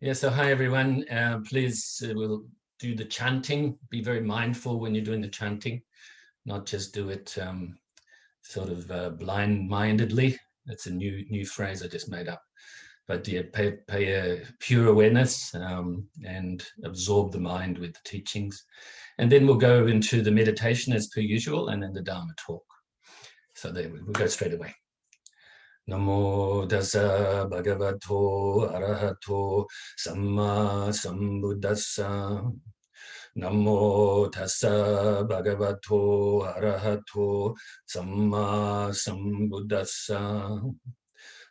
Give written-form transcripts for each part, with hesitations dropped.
Yeah, so hi everyone. Please, we'll do the chanting. Be very mindful when you're doing the chanting, not just do it blind-mindedly. That's a new phrase I just made up. But yeah, pay a pure awareness and absorb the mind with the teachings. And then we'll go into the meditation as per usual, and then the Dharma talk. So there we'll go straight away. Namo tassa bhagavato arahato samma sambuddhassa. Namo tassa bhagavato arahato samma sambuddhassa.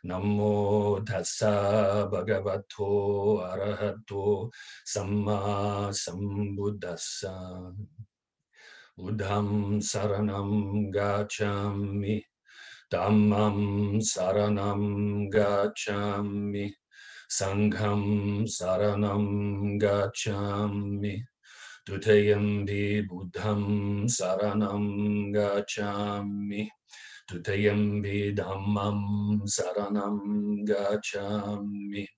Namo tassa bhagavato arahato samma sambuddhassa. Buddham saranam gacchami. Dhammam saranam gacchami, Sangham saranam gacchami, Dutayambi buddham saranam gacchami, Dutayambi dhammam saranam gacchami,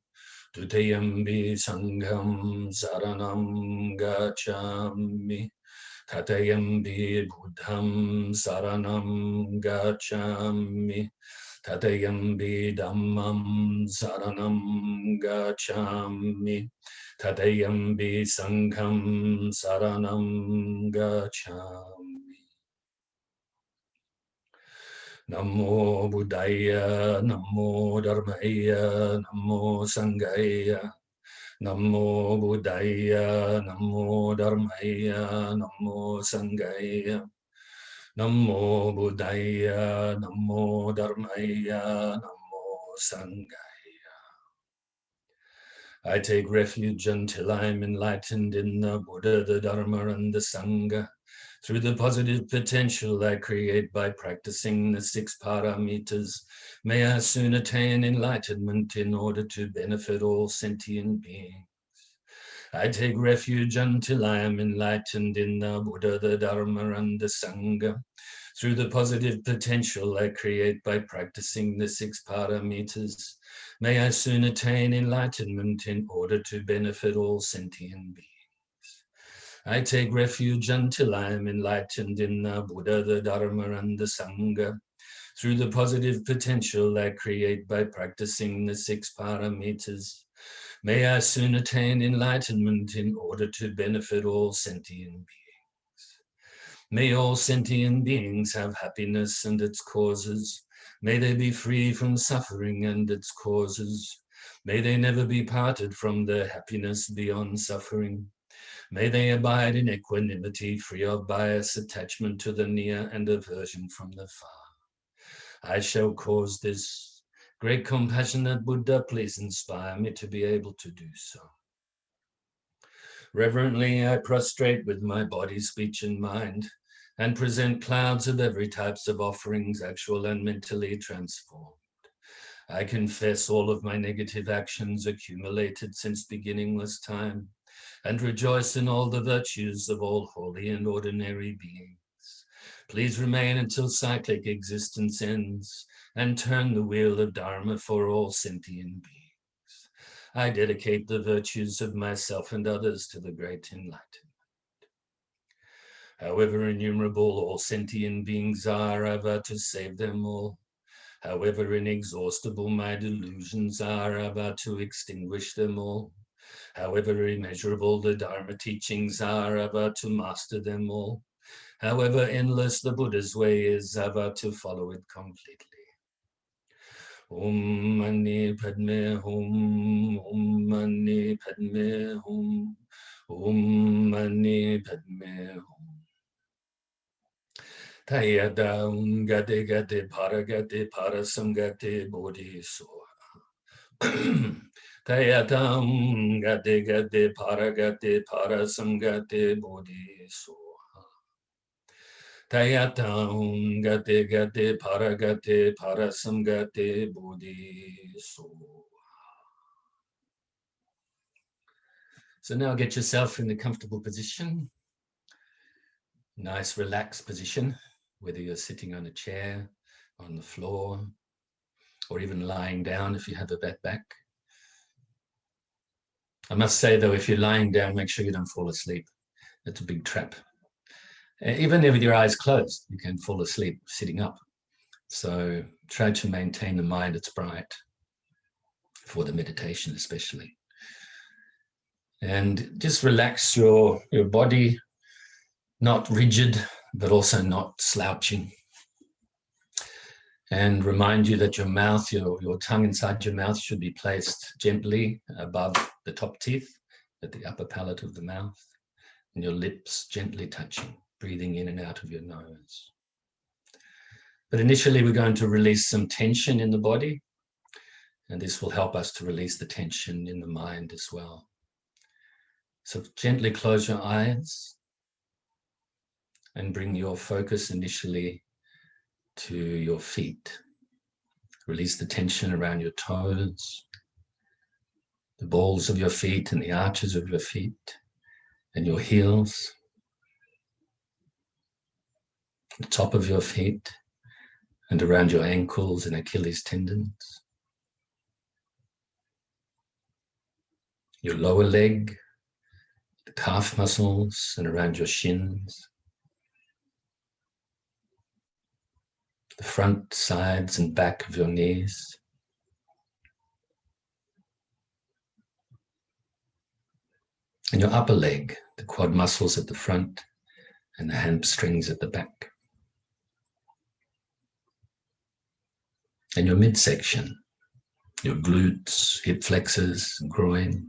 Dutayambi sangham saranam gacchami, Tatayambi buddham saranam gacchami, Tatayambi dhammam saranam gacchami, Tatayambi sangham saranam gacchami. Namo buddhaya, namo dharmaya, namo sanghaya. Namo buddhaya, namo dharmaya, namo sanghaya. Namo buddhaya, namo dharmaya, namo sanghaya. I take refuge until I am enlightened in the Buddha, the Dharma, and the Sangha. Through the positive potential I create by practicing the 6 paramitas, may I soon attain enlightenment in order to benefit all sentient beings. I take refuge until I am enlightened in the Buddha, the Dharma, and the Sangha. Through the positive potential I create by practicing the 6 paramitas, may I soon attain enlightenment in order to benefit all sentient beings. I take refuge until I am enlightened in the Buddha, the Dharma, and the Sangha. Through the positive potential I create by practicing the 6 paramitas, may I soon attain enlightenment in order to benefit all sentient beings. May all sentient beings have happiness and its causes. May they be free from suffering and its causes. May they never be parted from their happiness beyond suffering. May they abide in equanimity, free of bias, attachment to the near, and aversion from the far. I shall cause this. Great compassionate Buddha, please inspire me to be able to do so. Reverently, I prostrate with my body, speech, and mind, and present clouds of every types of offerings, actual and mentally transformed. I confess all of my negative actions accumulated since beginningless time, and rejoice in all the virtues of all holy and ordinary beings. Please remain until cyclic existence ends, and turn the wheel of Dharma for all sentient beings. I dedicate the virtues of myself and others to the great enlightenment. However innumerable all sentient beings are, I vow to save them all. However inexhaustible my delusions are, I vow to extinguish them all. However immeasurable the Dharma teachings are, I vow to master them all. However endless the Buddha's way is, I vow to follow it completely. Om Mani Padme Hum, Om Mani Padme Hum, Om Mani Padme Hum. Tayadam Gade Gade Paragate Parasamgate Bodhisoha. Tayadam Gade Gade Paragate Parasamgate Bodhisoha. Tayatam Gate Gate Paragate Parasamgate Bodhisoha. So now get yourself in a comfortable position. Nice relaxed position, whether you're sitting on a chair, on the floor, or even lying down if you have a bad back. I must say, though, if you're lying down, make sure you don't fall asleep. That's a big trap. Even with your eyes closed, you can fall asleep sitting up. So try to maintain the mind that's bright for the meditation especially. And just relax your body, not rigid, but also not slouching. And remind you that your mouth, your tongue inside your mouth should be placed gently above the top teeth at the upper palate of the mouth, and your lips gently touching, breathing in and out of your nose. But initially, we're going to release some tension in the body, and this will help us to release the tension in the mind as well. So gently close your eyes and bring your focus initially to your feet. Release the tension around your toes, the balls of your feet and the arches of your feet and your heels, the top of your feet and around your ankles and Achilles tendons, your lower leg, the calf muscles and around your shins, the front, sides and back of your knees, and your upper leg, the quad muscles at the front and the hamstrings at the back. And your midsection, your glutes, hip flexors, and groin.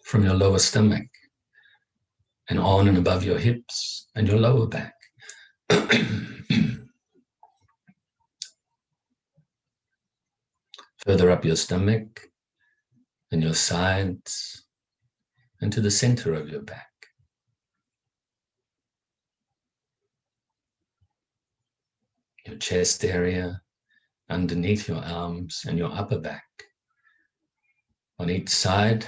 From your lower stomach and on and above your hips and your lower back. Further up your stomach and your sides and to the center of your back. Your chest area, underneath your arms and your upper back. On each side,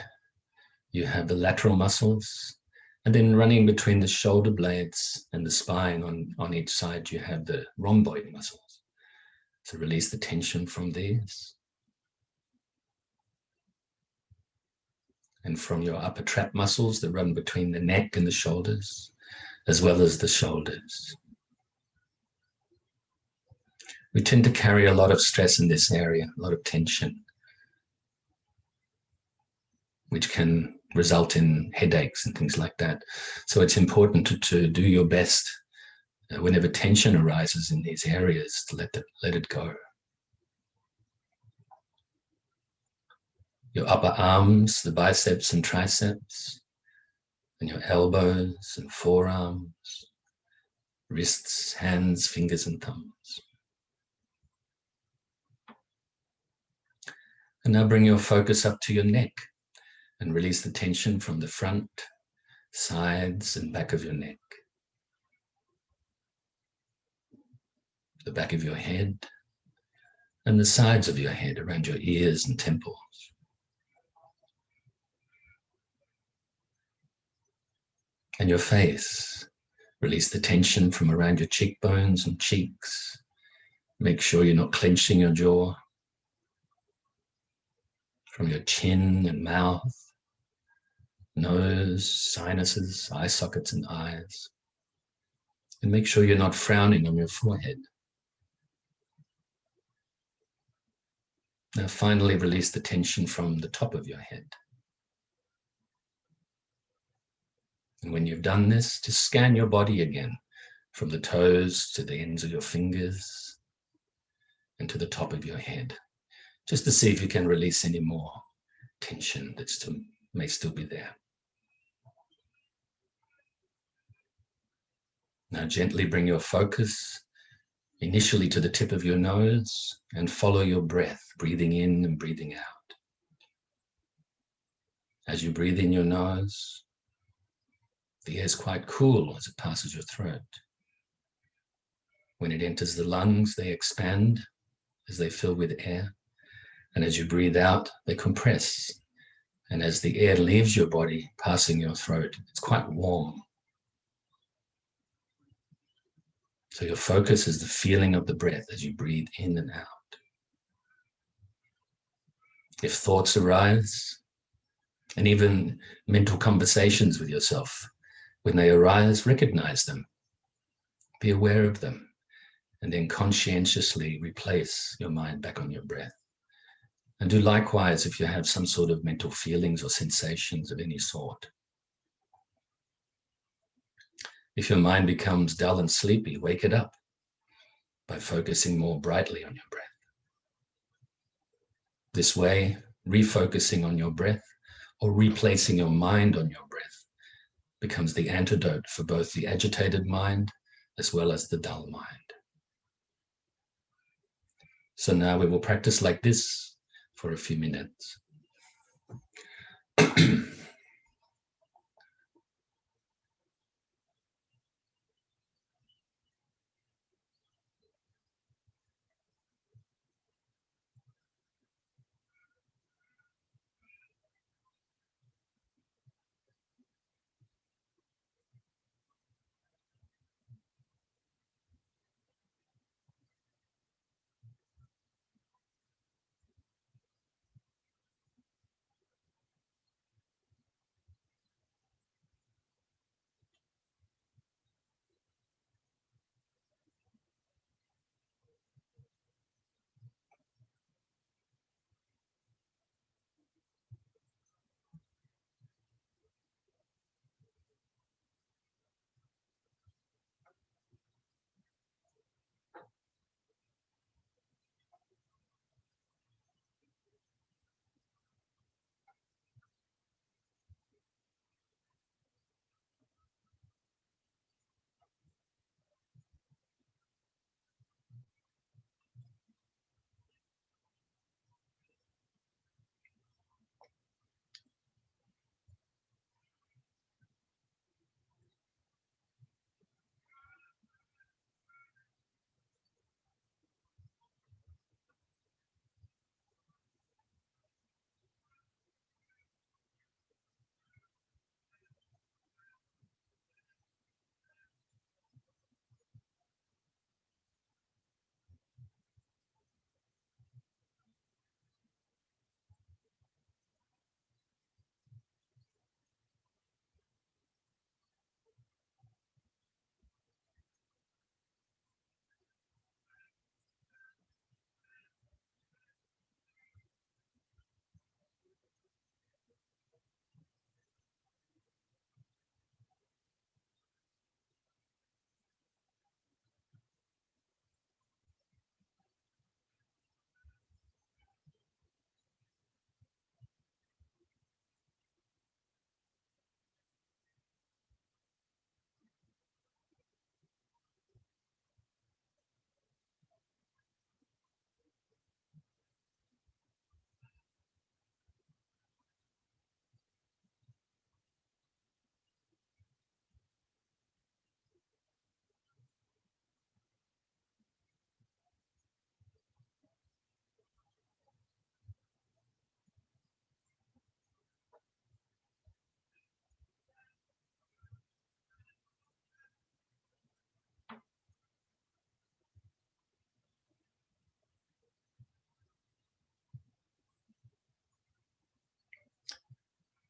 you have the lateral muscles, and then running between the shoulder blades and the spine on each side, you have the rhomboid muscles. So release the tension from these. And from your upper trap muscles that run between the neck and the shoulders, as well as the shoulders. We tend to carry a lot of stress in this area, a lot of tension, which can result in headaches and things like that. So it's important to do your best whenever tension arises in these areas to let it go. Your upper arms, the biceps and triceps, and your elbows and forearms, wrists, hands, fingers, and thumbs. And now bring your focus up to your neck and release the tension from the front, sides, and back of your neck. The back of your head and the sides of your head around your ears and temples. And your face. Release the tension from around your cheekbones and cheeks. Make sure you're not clenching your jaw. From your chin and mouth, nose, sinuses, eye sockets and eyes. And make sure you're not frowning on your forehead. Now finally release the tension from the top of your head. And when you've done this, just scan your body again, from the toes to the ends of your fingers and to the top of your head, just to see if you can release any more tension that may still be there. Now gently bring your focus initially to the tip of your nose and follow your breath, breathing in and breathing out. As you breathe in your nose, the air is quite cool as it passes your throat. When it enters the lungs, they expand as they fill with air. And as you breathe out, they compress. And as the air leaves your body, passing your throat, it's quite warm. So your focus is the feeling of the breath as you breathe in and out. If thoughts arise, and even mental conversations with yourself, when they arise, recognize them, be aware of them, and then conscientiously replace your mind back on your breath. And do likewise if you have some sort of mental feelings or sensations of any sort. If your mind becomes dull and sleepy, wake it up by focusing more brightly on your breath. This way, refocusing on your breath or replacing your mind on your breath becomes the antidote for both the agitated mind as well as the dull mind. So now we will practice like this for a few minutes.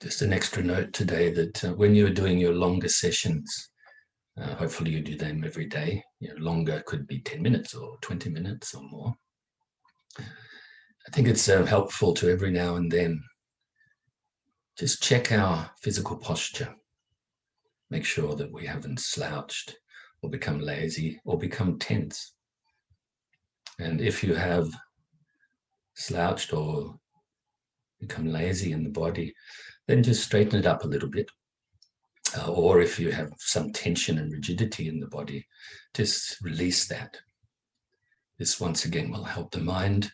Just an extra note today that when you're doing your longer sessions, hopefully you do them every day. Longer could be 10 minutes or 20 minutes or more. I think it's helpful to every now and then just check our physical posture. Make sure that we haven't slouched or become lazy or become tense. And if you have slouched or become lazy in the body, then just straighten it up a little bit. Or if you have some tension and rigidity in the body, just release that. This once again will help the mind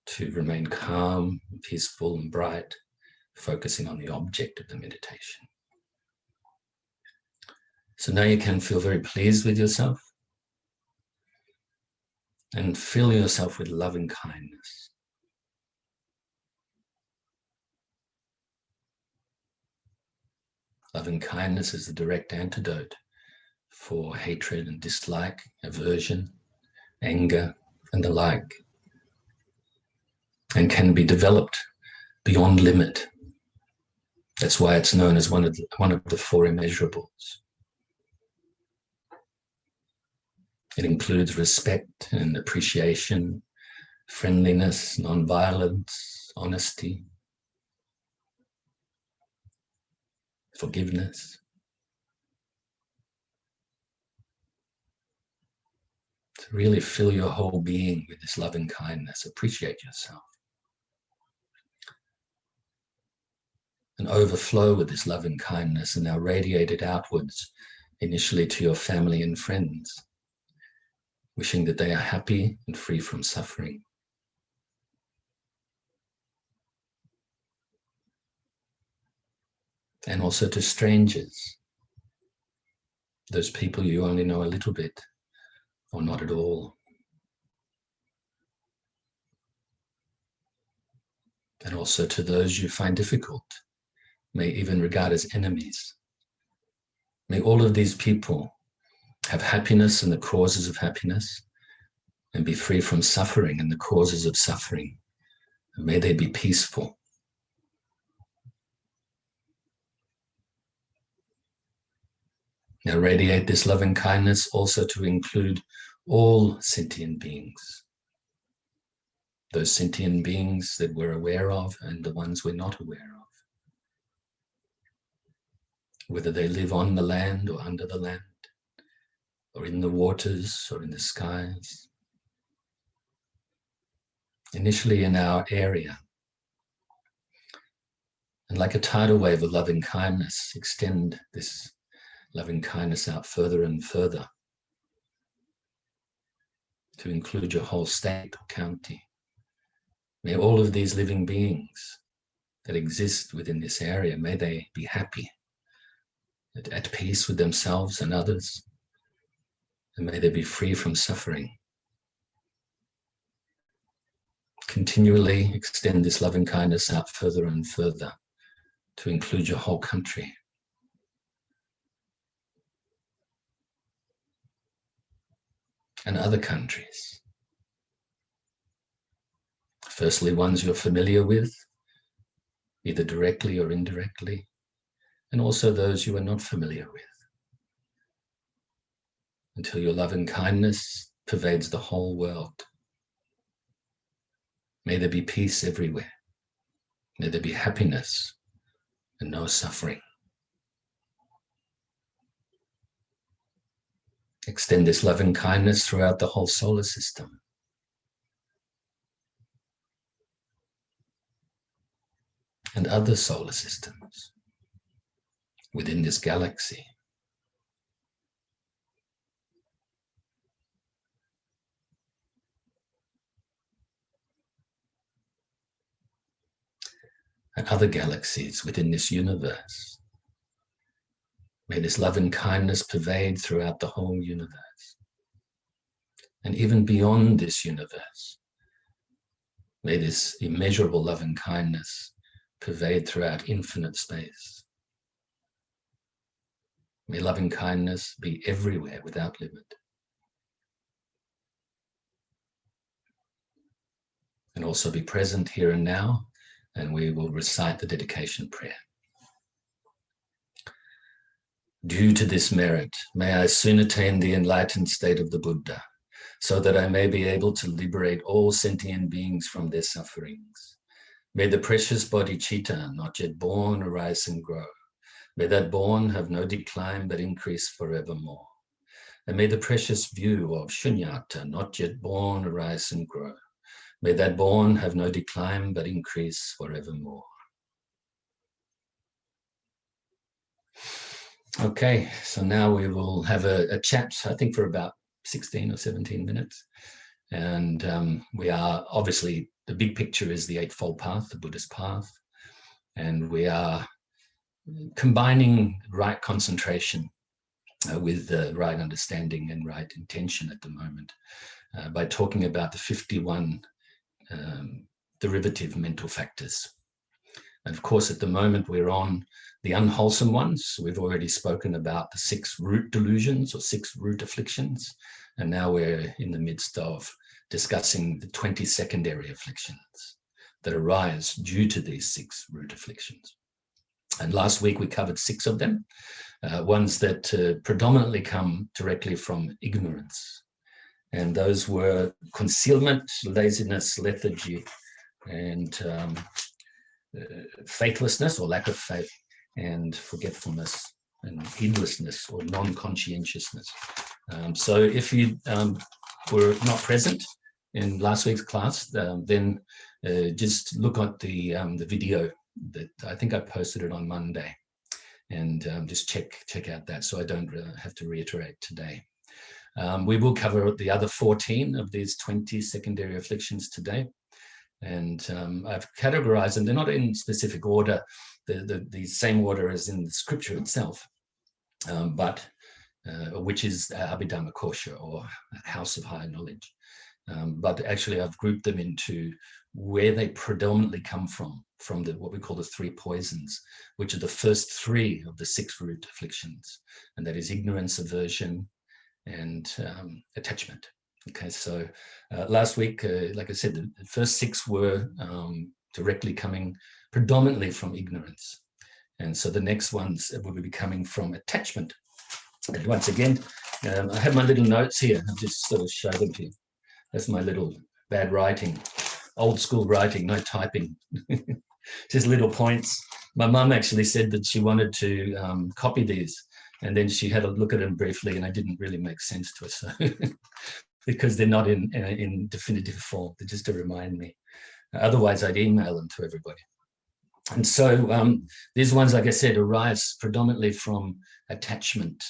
to remain calm, peaceful, and bright, focusing on the object of the meditation. So now you can feel very pleased with yourself and fill yourself with loving kindness. Loving kindness is the direct antidote for hatred and dislike, aversion, anger, and the like, and can be developed beyond limit. That's why it's known as one of the four immeasurables. It includes respect and appreciation, friendliness, non-violence, honesty, forgiveness. To really fill your whole being with this loving kindness, appreciate yourself. And overflow with this loving kindness and now radiate it outwards, initially to your family and friends, wishing that they are happy and free from suffering. And also to strangers, those people you only know a little bit or not at all. And also to those you find difficult, may even regard as enemies. May all of these people have happiness and the causes of happiness, and be free from suffering and the causes of suffering. And may they be peaceful. Now radiate this loving kindness also to include all sentient beings. Those sentient beings that we're aware of and the ones we're not aware of. Whether they live on the land or under the land, or in the waters or in the skies. Initially in our area. And like a tidal wave of loving kindness, extend this loving kindness out further and further to include your whole state or county. May all of these living beings that exist within this area, may they be happy, at peace with themselves and others, and may they be free from suffering. Continually extend this loving kindness out further and further to include your whole country. And other countries. Firstly, ones you're familiar with, either directly or indirectly, and also those you are not familiar with, until your loving kindness pervades the whole world. May there be peace everywhere. May there be happiness and no suffering. Extend this loving kindness throughout the whole solar system. And other solar systems within this galaxy. And other galaxies within this universe. May this loving kindness pervade throughout the whole universe. And even beyond this universe, may this immeasurable loving kindness pervade throughout infinite space. May loving kindness be everywhere without limit. And also be present here and now, and we will recite the dedication prayer. Due to this merit, may I soon attain the enlightened state of the Buddha, so that I may be able to liberate all sentient beings from their sufferings. May the precious bodhicitta, not yet born, arise and grow. May that born have no decline but increase forevermore. And may the precious view of shunyata, not yet born, arise and grow. May that born have no decline but increase forevermore. Okay, so now we will have a chat, I think for about 16 or 17 minutes. And we are, obviously, the big picture is the Eightfold Path, the Buddhist path. And we are combining right concentration with the right understanding and right intention at the moment by talking about the 51 derivative mental factors. And of course, at the moment, we're on the unwholesome ones. We've already spoken about the 6 root delusions or 6 root afflictions. And now we're in the midst of discussing the 20 secondary afflictions. that arise due to these 6 root afflictions. And last week we covered 6 of them, ones that predominantly come directly from ignorance. And those were concealment, laziness, lethargy, and faithlessness or lack of faith, and forgetfulness, and heedlessness or non-conscientiousness. So if you were not present in last week's class, then just look at the video that I think I posted it on Monday, and just check out that, so I don't have to reiterate today. We will cover the other 14 of these 20 secondary afflictions today, and I've categorized them. They're not in specific order, the same order as in the scripture itself, but which is Abhidhamma Kosha, or House of Higher Knowledge. But actually I've grouped them into where they predominantly come from what we call the 3 poisons, which are the first 3 of the 6 root afflictions, and that is ignorance, aversion, and attachment. Okay, so last week, like I said, the first 6 were directly coming predominantly from ignorance. And so the next ones will be coming from attachment. And once again, I have my little notes here. I'll just sort of show them to you. That's my little bad writing, old school writing, no typing. Just little points. My mum actually said that she wanted to copy these, and then she had a look at them briefly, and I didn't really make sense to her. So because they're not in definitive form, they're just to remind me. Otherwise, I'd email them to everybody. And so these ones, like I said, arise predominantly from attachment.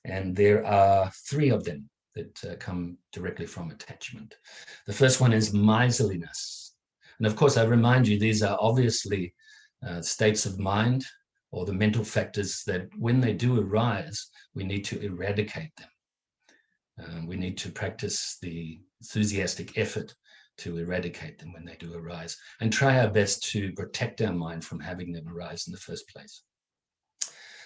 And there are 3 of them that come directly from attachment. The first one is miserliness. And of course, I remind you, these are obviously states of mind, or the mental factors that when they do arise, we need to eradicate them. We need to practice the enthusiastic effort to eradicate them when they do arise, and try our best to protect our mind from having them arise in the first place.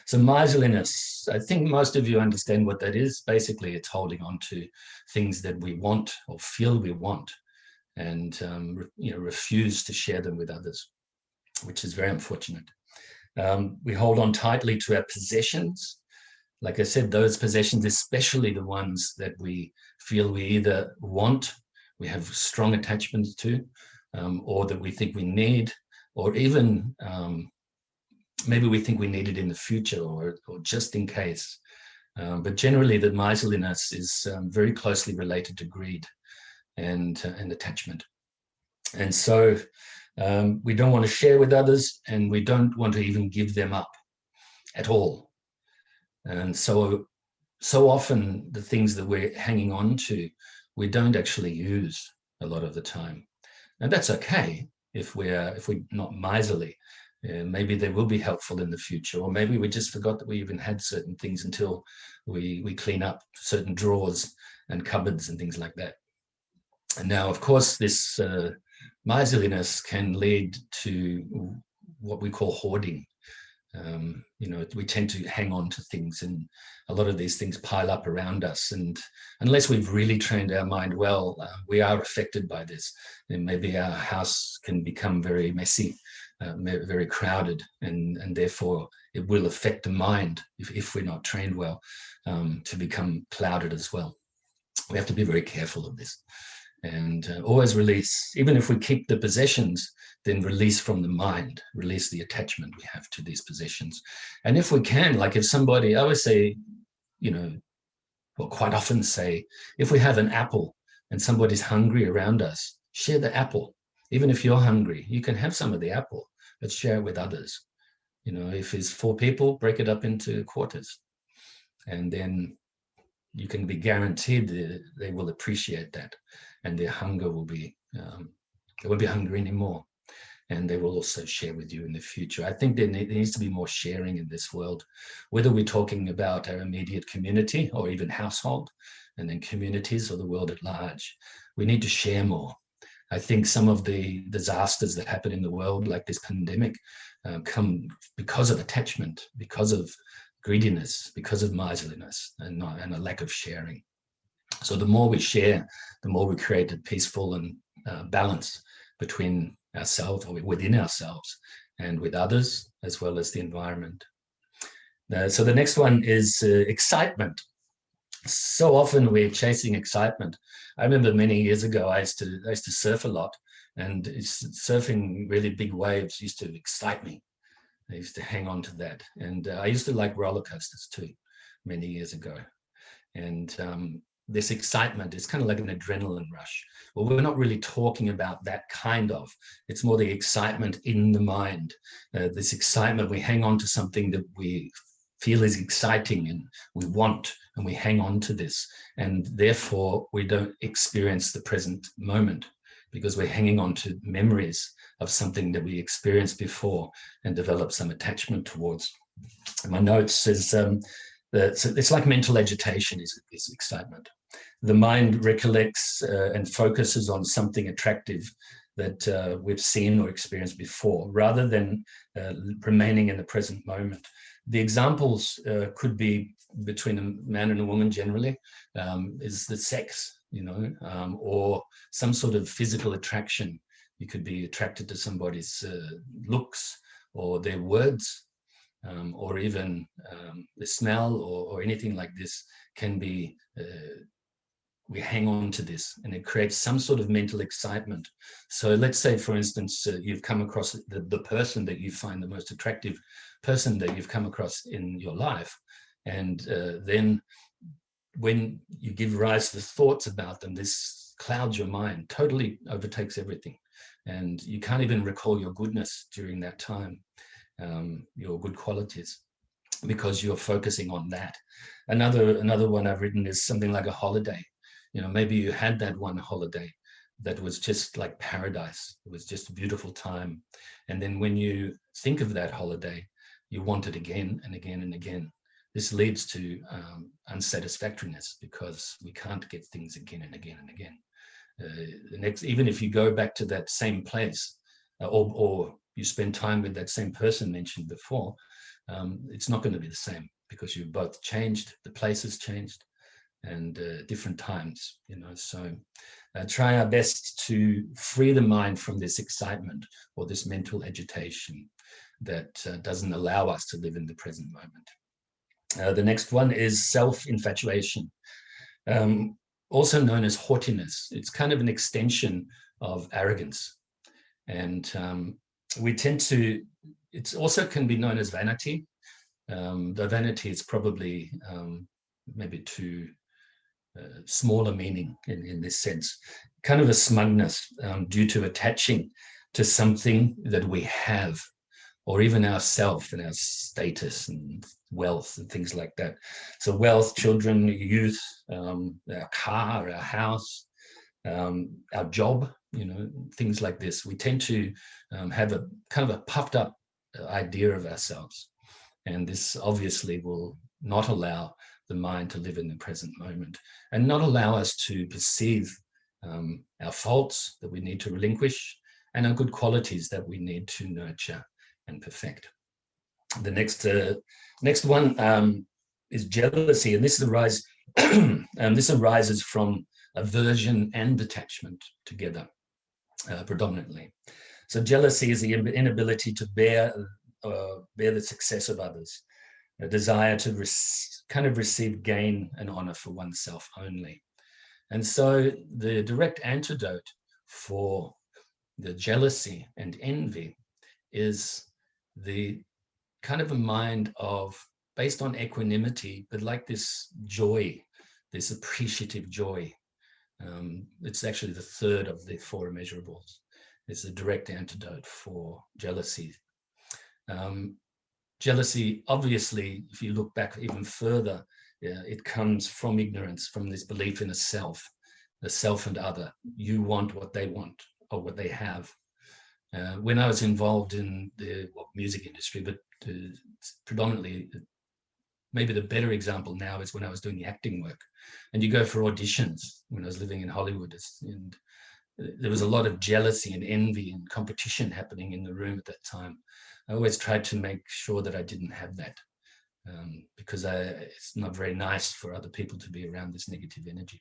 So miserliness, I think most of you understand what that is. Basically, it's holding on to things that we want or feel we want, and refuse to share them with others, which is very unfortunate. We hold on tightly to our possessions. Like I said, those possessions, especially the ones that we feel we either want, we have strong attachments to, or that we think we need, or even maybe we think we need it in the future, or just in case. But generally, the miserliness is very closely related to greed and attachment. And so we don't want to share with others, and we don't want to even give them up at all. And so often the things that we're hanging on to, we don't actually use a lot of the time. And that's okay if we're not miserly. Maybe they will be helpful in the future, or maybe we just forgot that we even had certain things until we clean up certain drawers and cupboards and things like that. And now, of course, this miserliness can lead to what we call hoarding. We tend to hang on to things, and a lot of these things pile up around us. And unless we've really trained our mind well, we are affected by this. And maybe our house can become very messy, very crowded, and therefore it will affect the mind if we're not trained well, to become clouded as well. We have to be very careful of this, and always release. Even if we keep the possessions, then release from the mind, release the attachment we have to these possessions. And if we can, like if somebody, I always say, quite often say, if we have an apple and somebody's hungry around us, share the apple. Even if you're hungry, you can have some of the apple, but share it with others. If it's 4 people, break it up into quarters. And then you can be guaranteed that they will appreciate that, and their hunger will be, they won't be hungry anymore. And they will also share with you in the future. I think there needs to be more sharing in this world, whether we're talking about our immediate community or even household, and then communities or the world at large. We need to share more. I think some of the disasters that happen in the world, like this pandemic, come because of attachment, because of greediness, because of miserliness, and a lack of sharing. So the more we share, the more we create a peaceful and balance between ourselves or within ourselves and with others, as well as the environment. So the next one is excitement. So often we're chasing excitement. I remember many years ago, I used to surf a lot, and surfing really big waves used to excite me. I used to hang on to that. And I used to like roller coasters too, many years ago. And this excitement is kind of like an adrenaline rush. Well, we're not really talking about that kind of. It's more the excitement in the mind. This excitement, we hang on to something that we feel is exciting and we want, and we hang on to this. And therefore, we don't experience the present moment because we're hanging on to memories of something that we experienced before and develop some attachment towards. And my notes says, it's like mental agitation is excitement. The mind recollects and focuses on something attractive that we've seen or experienced before, rather than remaining in the present moment. The examples could be between a man and a woman generally, is the sex, or some sort of physical attraction. You could be attracted to somebody's looks or their words, or even the smell or anything like this can be, we hang on to this and it creates some sort of mental excitement. So let's say, for instance, you've come across the person that you find the most attractive person that you've come across in your life. And then when you give rise to thoughts about them, this clouds your mind, totally overtakes everything. And you can't even recall your goodness during that time. Your good qualities, because you're focusing on that. Another one I've written is something like a holiday. Maybe you had that one holiday that was just like paradise. It was just a beautiful time. And then when you think of that holiday, you want it again and again and again. This leads to unsatisfactoriness because we can't get things again and again and again. Even if you go back to that same place, or you spend time with that same person mentioned before, it's not going to be the same because you've both changed, the place has changed, and different times, So try our best to free the mind from this excitement or this mental agitation that doesn't allow us to live in the present moment. The next one is self-infatuation, also known as haughtiness. It's kind of an extension of arrogance. And we tend to, it also can be known as vanity. Though vanity is probably maybe too smaller meaning in this sense. Kind of a smugness due to attaching to something that we have, or even ourself and our status and wealth and things like that. So wealth, children, youth, our car, our house, our job, things like this. We tend to have a kind of a puffed up idea of ourselves. And this obviously will not allow the mind to live in the present moment and not allow us to perceive our faults that we need to relinquish and our good qualities that we need to nurture and perfect. The next one is jealousy, and this arises from aversion and attachment together, predominantly. So jealousy is the inability to bear the success of others, a desire to kind of receive gain and honor for oneself only. And so the direct antidote for the jealousy and envy is the kind of a mind based on equanimity, but like this joy, this appreciative joy. It's actually the third of the four immeasurables. It's the direct antidote for jealousy. Jealousy, obviously, if you look back even further, it comes from ignorance, from this belief in a self and other. You want what they want or what they have. When I was involved in the music industry, but predominantly, maybe the better example now is when I was doing the acting work, and you go for auditions when I was living in Hollywood, and there was a lot of jealousy and envy and competition happening in the room at that time. I always tried to make sure that I didn't have that, because it's not very nice for other people to be around this negative energy.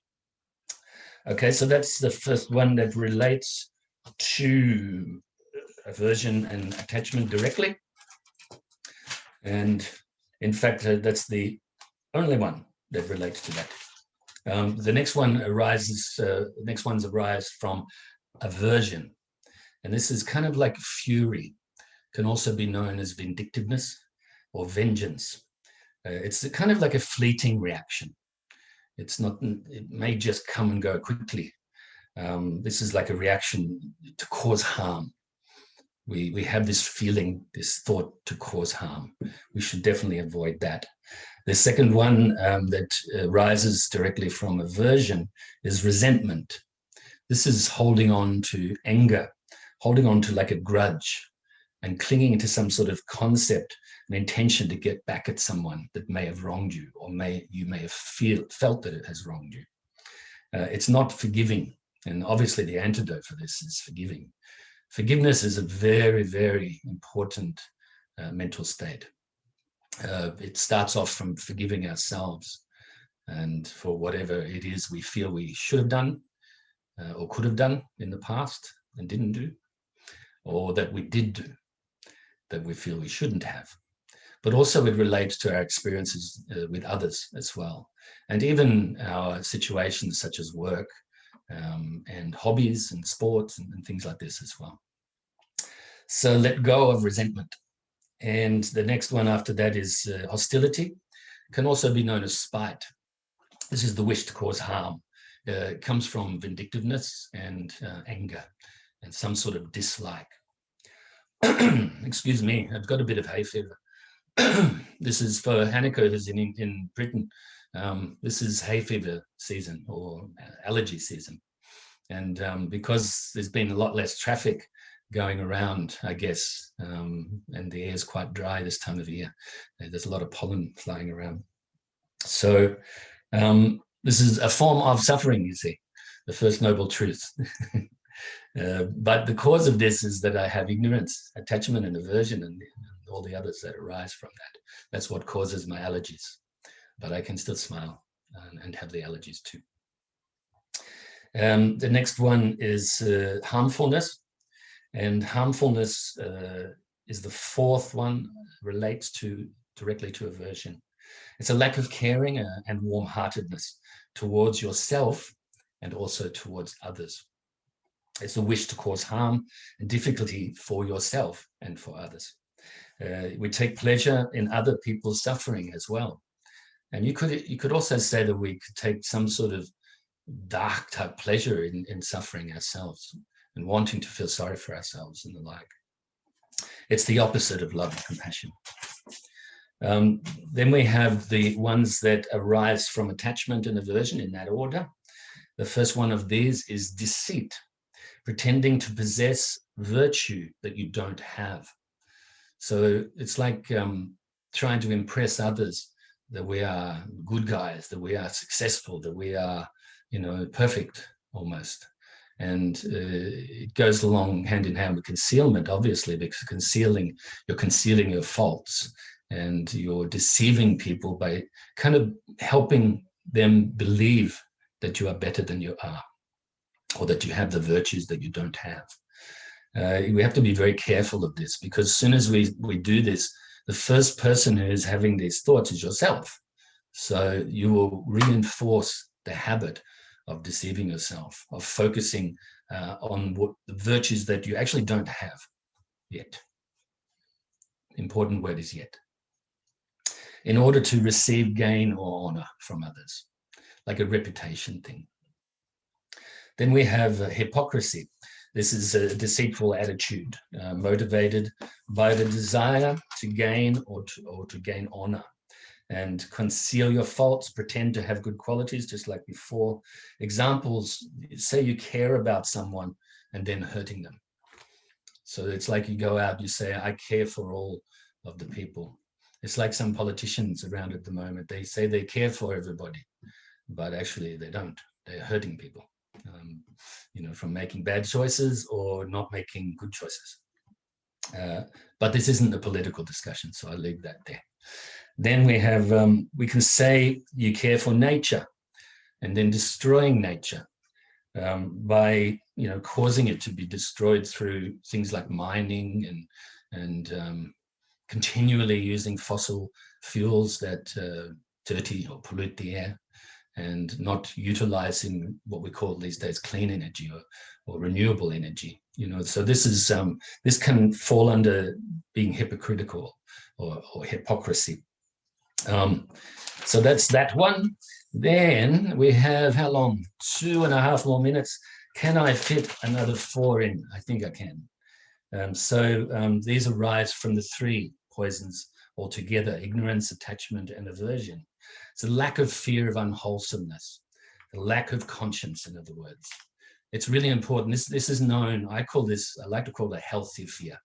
Okay, so that's the first one that relates to aversion and attachment directly. And in fact, that's the only one that relates to that. The next one arises, next ones arise from aversion. And this is kind of like fury, can also be known as vindictiveness or vengeance. It's kind of like a fleeting reaction. It's not, it may just come and go quickly. This is like a reaction to cause harm. We have this feeling, this thought to cause harm. We should definitely avoid that. The second one that rises directly from aversion is resentment. This is holding on to anger, holding on to like a grudge and clinging to some sort of concept, an intention to get back at someone that may have wronged you, or you may have felt that it has wronged you. It's not forgiving. And obviously the antidote for this is forgiving. Forgiveness is a very, very important mental state. It starts off from forgiving ourselves and for whatever it is we feel we should have done or could have done in the past and didn't do, or that we did do that we feel we shouldn't have. But also it relates to our experiences with others as well. And even our situations such as work and hobbies and sports and things like this as well. So let go of resentment. And the next one after that is hostility, can also be known as spite. This is the wish to cause harm. It comes from vindictiveness and anger and some sort of dislike. Excuse me, I've got a bit of hay fever. This is for Hanako, who's in Britain. This is hay fever season or allergy season. And because there's been a lot less traffic going around, I guess, and the air is quite dry this time of year. There's a lot of pollen flying around. So this is a form of suffering, you see, the first noble truth. But the cause of this is that I have ignorance, attachment and aversion and all the others that arise from that. That's what causes my allergies. But I can still smile and have the allergies too. The next one is harmfulness. And harmfulness is the fourth one, relates directly to aversion. It's a lack of caring and warm-heartedness towards yourself and also towards others. It's a wish to cause harm and difficulty for yourself and for others. We take pleasure in other people's suffering as well. And you could also say that we could take some sort of dark type pleasure in suffering ourselves and wanting to feel sorry for ourselves and the like. It's the opposite of love and compassion. Then we have the ones that arise from attachment and aversion in that order. The first one of these is deceit, pretending to possess virtue that you don't have. So it's like trying to impress others that we are good guys, that we are successful, that we are, perfect almost. And it goes along hand in hand with concealment, obviously, because you're concealing your faults and you're deceiving people by kind of helping them believe that you are better than you are, or that you have the virtues that you don't have. We have to be very careful of this, because as soon as we do this, the first person who is having these thoughts is yourself. So you will reinforce the habit of deceiving yourself, of focusing on the virtues that you actually don't have yet. Important word is yet. In order to receive gain or honor from others, like a reputation thing. Then we have hypocrisy. This is a deceitful attitude, motivated by the desire to gain or to gain honor. And conceal your faults, pretend to have good qualities, just like before. Examples, say you care about someone and then hurting them. So it's like you go out, you say, I care for all of the people. It's like some politicians around at the moment. They say they care for everybody, but actually they don't. They're hurting people, from making bad choices or not making good choices. But this isn't a political discussion, so I'll leave that there. Then we have, we can say you care for nature and then destroying nature. by causing it to be destroyed through things like mining and continually using fossil fuels that dirty or pollute the air, and not utilizing what we call these days clean energy or renewable energy. So this can fall under being hypocritical or hypocrisy. So that's that one. Then we have, how long? 2.5 more minutes. Can I fit another 4 in? I think I can. These arise from the 3 poisons altogether: ignorance, attachment, and aversion. It's a lack of fear of unwholesomeness, a lack of conscience, in other words. It's really important. This is known, I like to call it a healthy fear.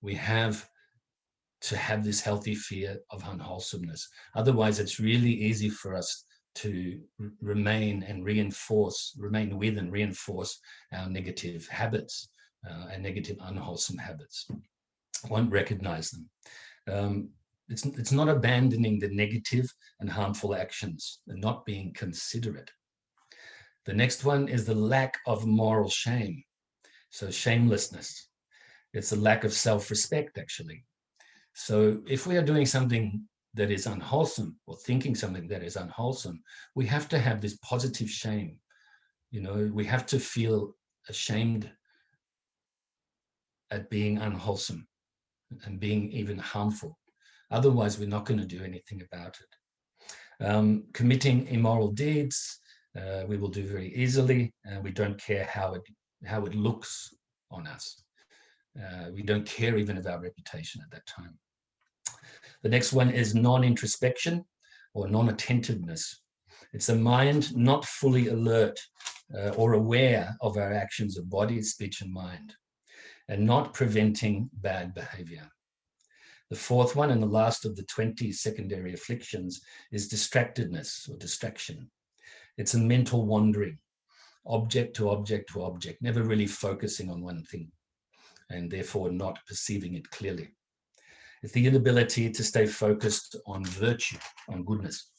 We have to have this healthy fear of unwholesomeness. Otherwise, it's really easy for us to remain with and reinforce our negative habits and negative unwholesome habits. Won't recognize them. It's not abandoning the negative and harmful actions and not being considerate. The next one is the lack of moral shame. So shamelessness. It's a lack of self-respect, actually. So if we are doing something that is unwholesome or thinking something that is unwholesome, we have to have this positive shame. We have to feel ashamed at being unwholesome and being even harmful. Otherwise, we're not going to do anything about it. Committing immoral deeds, we will do very easily. We don't care how it looks on us. We don't care even of our reputation at that time. The next one is non-introspection or non-attentiveness. It's a mind not fully alert or aware of our actions of body, speech, and mind, and not preventing bad behavior. The 4th one, and the last of the 20 secondary afflictions, is distractedness or distraction. It's a mental wandering, object to object to object, never really focusing on one thing, and therefore not perceiving it clearly. It's the inability to stay focused on virtue, on goodness.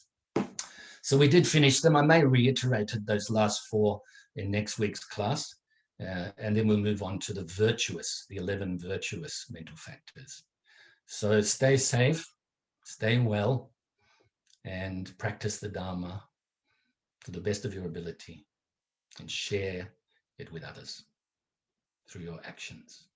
So we did finish them. I may reiterate those last 4 in next week's class, and then we'll move on to the 11 virtuous mental factors. So stay safe, stay well, and practice the Dharma to the best of your ability, and share it with others through your actions.